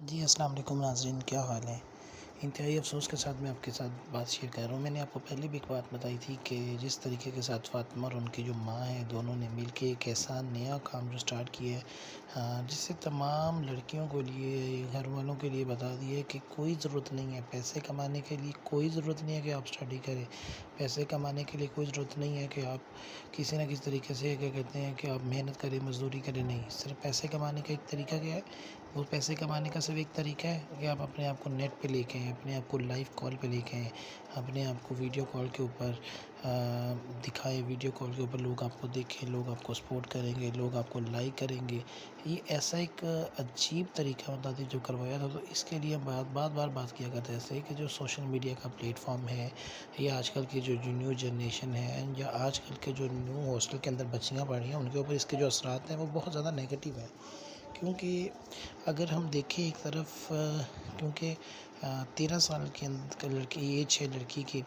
جی السلام علیکم ناظرین، کیا حال ہے؟ انتہائی افسوس کے ساتھ میں آپ کے ساتھ بات شیئر کر رہا ہوں۔ میں نے آپ کو پہلے بھی ایک بات بتائی تھی کہ جس طریقے کے ساتھ فاطمہ اور ان کی جو ماں ہیں، دونوں نے مل کے ایک ایسا نیا کام جو سٹارٹ کیا ہے، جس سے تمام لڑکیوں کو لیے، گھر والوں کے لیے بتا دیا ہے کہ کوئی ضرورت نہیں ہے پیسے کمانے کے لیے، کوئی ضرورت نہیں ہے کہ آپ اسٹڈی کریں، پیسے کمانے کے لیے کوئی ضرورت نہیں ہے کہ آپ کسی نہ کسی طریقے سے کیا کہتے ہیں کہ آپ محنت کریں، مزدوری کریں۔ نہیں، صرف پیسے کمانے کا ایک طریقہ کیا ہے؟ وہ پیسے کمانے کا صرف ایک طریقہ ہے کہ آپ اپنے آپ کو نیٹ پہ لے کے آئیں، اپنے آپ کو لائیو کال پہ لے کے آئیں، اپنے آپ کو ویڈیو کال کے اوپر دکھائیں، ویڈیو کال کے اوپر لوگ آپ کو دیکھیں، لوگ آپ کو سپورٹ کریں گے، لوگ آپ کو لائک کریں گے۔ یہ ایسا ایک عجیب طریقہ ہوتا تھا جو کروایا تھا، تو اس کے لیے ہم بار بات کیا کرتے ہیں کہ جو سوشل میڈیا کا پلیٹ فارم ہے، یا آج کل کی جو نیو جنریشن ہے، یا آج کل کے جو نیو ہاسٹل کے اندر بچیاں پڑھ رہی ہیں، ان کے اوپر اس کے جو اثرات ہیں وہ بہت زیادہ نیگیٹیو ہیں۔ کیونکہ اگر ہم دیکھیں ایک طرف، کیونکہ 13 سال کے اندر لڑکی ایج ہے لڑکی کی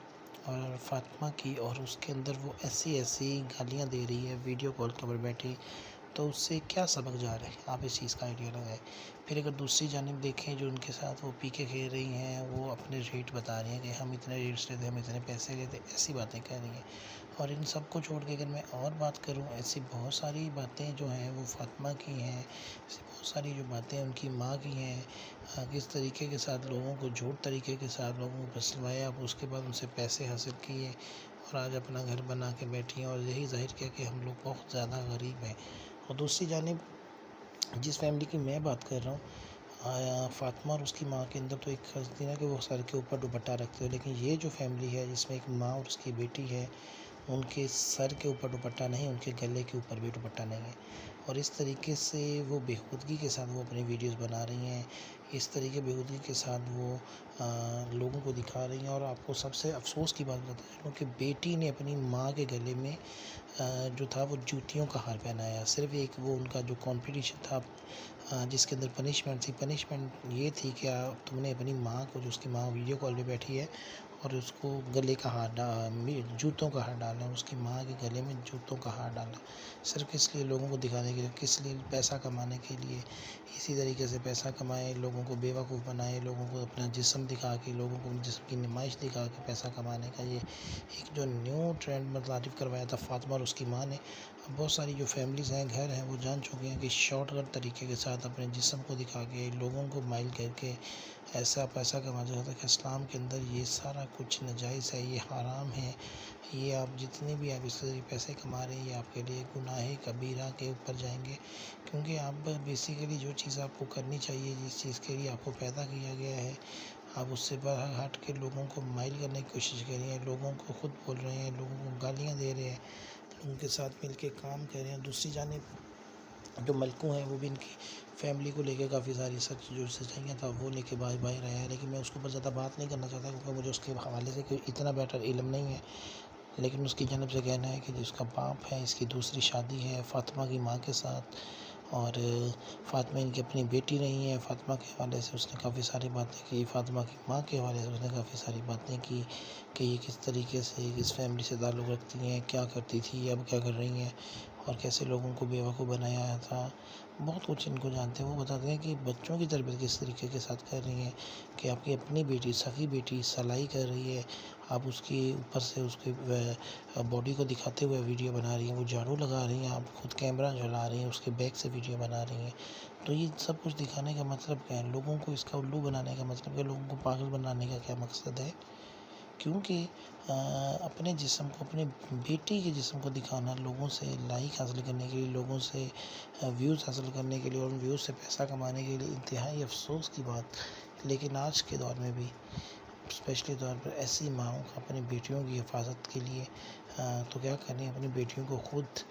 اور فاطمہ کی، اور اس کے اندر وہ ایسی گالیاں دے رہی ہے ویڈیو کال کے اوپر بیٹھی، تو اس سے کیا سبق جا رہے ہیں؟ آپ اس چیز کا آئیڈیا لگائیں۔ پھر اگر دوسری جانب دیکھیں، جو ان کے ساتھ وہ پی کے کھیل رہی ہیں، وہ اپنے ریٹ بتا رہی ہیں کہ ہم اتنے ریٹس لیتے، ہم اتنے پیسے لیتے، ایسی باتیں کہہ رہی ہیں۔ اور ان سب کو چھوڑ کے اگر میں اور بات کروں، ایسی بہت ساری باتیں جو ہیں وہ فاطمہ کی ہیں، ایسی بہت ساری جو باتیں ان کی ماں کی ہیں، کس طریقے کے ساتھ لوگوں کو جھوٹ طریقے کے ساتھ لوگوں کو پھسلوایا، اب اس کے بعد ان سے پیسے حاصل کیے اور آج اپنا گھر بنا کے بیٹھی ہیں، اور یہی ظاہر کیا کہ ہم لوگ بہت زیادہ غریب ہیں۔ اور دوسری جانب جس فیملی کی میں بات کر رہا ہوں، فاطمہ اور اس کی ماں کے اندر تو ایک خاصی ہے کہ وہ سر کے اوپر دوپٹہ رکھتے ہو، لیکن یہ جو فیملی ہے جس میں ایک ماں اور اس کی بیٹی ہے، ان کے سر کے اوپر دوپٹہ نہیں، ان کے گلے کے اوپر بھی دوپٹہ نہیں ہے، اور اس طریقے سے وہ بےخودگی کے ساتھ وہ اپنی ویڈیوز بنا رہی ہیں، اس طریقے بےخودگی کے ساتھ وہ لوگوں کو دکھا رہی ہیں۔ اور آپ کو سب سے افسوس کی بات بتا رہا ہوں کہ بیٹی نے اپنی ماں کے گلے میں جو تھا وہ جوتیوں کا ہار پہنایا، صرف ایک وہ ان کا جو کمپٹیشن تھا جس کے اندر پنشمنٹ یہ تھی کہ تم نے اپنی ماں کو، جو اس کی ماں ویڈیو کال پہ بیٹھی ہے، اور اس کو گلے کا ہار جوتوں کا ہار ڈالا، اس کی ماں کے گلے میں جوتوں کا ہار ڈالا، صرف اس لیے لوگوں کو دکھانے کے لیے، کس لیے؟ پیسہ کمانے کے لیے۔ اسی طریقے سے پیسہ کمائے، لوگوں کو بیوقوف بنائے، لوگوں کو اپنا جسم دکھا کے، لوگوں کو جسم کی نمائش دکھا کے پیسہ کمانے کا یہ ایک جو نیو ٹرینڈ متعارف کروایا تھا فاطمہ اور اس کی ماں نے۔ اب بہت ساری جو فیملیز ہیں، گھر ہیں، وہ جان چکے ہیں کہ شارٹ کٹ طریقے کے ساتھ اپنے جسم کو دکھا کے، لوگوں کو مائل کر کے ایسا پیسہ کمایا جاتا ہے کہ اسلام کے اندر یہ سارا کچھ ناجائز ہے، یہ حرام ہے۔ یہ آپ جتنے بھی آپ اس سے پیسے کما رہے ہیں، یہ آپ کے لیے گناہ کبیرہ کے اوپر جائیں گے، کیونکہ آپ بیسیکلی جو چیز آپ کو کرنی چاہیے، جس چیز کے لیے آپ کو پیدا کیا گیا ہے، آپ اس سے باہر ہٹ کے لوگوں کو مائل کرنے کی کوشش کر رہے ہیں، لوگوں کو خود بول رہے ہیں، لوگوں کو گالیاں دے رہے ہیں، ان کے ساتھ مل کے کام کر رہے ہیں۔ دوسری جانب جو ملکوں ہیں، وہ بھی ان کی فیملی کو لے کے کافی ساری جو سچائیاں تھا وہ لے کے باہر آیا ہے، لیکن میں اس کے اوپر زیادہ بات نہیں کرنا چاہتا، کیونکہ مجھے اس کے حوالے سے کوئی اتنا بیٹر علم نہیں ہے۔ لیکن اس کی جانب سے کہنا ہے کہ جو اس کا باپ ہے، اس کی دوسری شادی ہے فاطمہ کی ماں کے ساتھ، اور فاطمہ ان کی اپنی بیٹی نہیں ہے۔ فاطمہ کے حوالے سے اس نے کافی ساری باتیں کی، فاطمہ کی ماں کے حوالے سے اس نے کافی ساری باتیں کی کہ یہ کس طریقے سے اس فیملی سے تعلق رکھتی ہیں، کیا کرتی تھی، اب کیا کر رہی ہیں، اور کیسے لوگوں کو بیوقوف بنایا تھا۔ بہت کچھ ان کو جانتے ہیں۔ وہ بتاتے ہیں کہ بچوں کی تربیت کس طریقے کے ساتھ کر رہی ہیں، کہ آپ کی اپنی بیٹی، سگی بیٹی سلائی کر رہی ہے، آپ اس کی اوپر سے اس کی باڈی کو دکھاتے ہوئے ویڈیو بنا رہی ہیں، وہ جھاڑو لگا رہی ہیں، آپ خود کیمرہ چلا رہی ہیں، اس کے بیک سے ویڈیو بنا رہی ہیں۔ تو یہ سب کچھ دکھانے کا مطلب کیا ہے؟ لوگوں کو اس کا الو بنانے کا مطلب کیا ہے؟ لوگوں کو پاگل بنانے کا کیا مقصد ہے؟ کیونکہ اپنے جسم کو، اپنے بیٹی کے جسم کو دکھانا، لوگوں سے لائک حاصل کرنے کے لیے، لوگوں سے ویوز حاصل کرنے کے لیے، اور ان ویوز سے پیسہ کمانے کے لیے، انتہائی افسوس کی بات۔ لیکن آج کے دور میں بھی اسپیشلی طور پر ایسی ماؤں کو اپنی بیٹیوں کی حفاظت کے لیے تو کیا کریں، اپنی بیٹیوں کو خود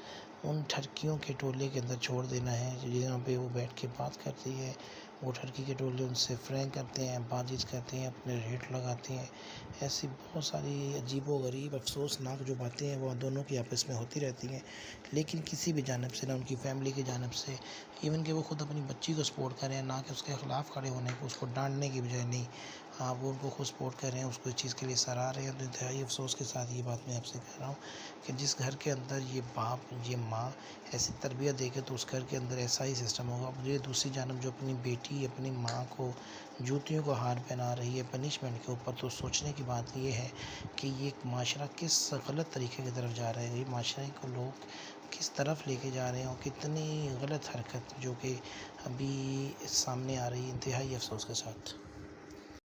ان ٹھرکیوں کے ٹولے کے اندر چھوڑ دینا ہے جہاں پہ وہ بیٹھ کے بات کرتی ہے، وہ ٹھرکی کے ٹولے ان سے فرینک کرتے ہیں، بات چیت کرتے ہیں، اپنے ریٹ لگاتے ہیں۔ ایسی بہت ساری عجیب و غریب افسوسناک جو باتیں ہیں وہ دونوں کی آپس میں ہوتی رہتی ہیں، لیکن کسی بھی جانب سے، نہ ان کی فیملی کی جانب سے، ایون کہ وہ خود اپنی بچی کو سپورٹ کریں، نہ کہ اس کے خلاف کھڑے ہونے کو، اس کو ڈانٹنے کی بجائے نہیں، وہ ان کو خود سپورٹ کر رہے ہیں، اس کو اس چیز کے لیے سراہ رہے ہیں۔ تو انتہائی افسوس کے ساتھ یہ بات میں آپ سے کہہ رہا ہوں کہ جس گھر کے اندر یہ باپ، یہ ماں ایسی تربیت دے کے، تو اس گھر کے اندر ایسا ہی سسٹم ہوگا۔ مجھے دوسری جانب جو اپنی بیٹی لڑکی اپنی ماں کو جوتیوں کو ہار پہنا رہی ہے پنشمنٹ کے اوپر، تو سوچنے کی بات یہ ہے کہ یہ معاشرہ کس غلط طریقے کی طرف جا رہا ہے، یہ معاشرے کو لوگ کس طرف لے کے جا رہے ہیں، اور کتنی غلط حرکت جو کہ ابھی سامنے آ رہی ہے انتہائی افسوس کے ساتھ۔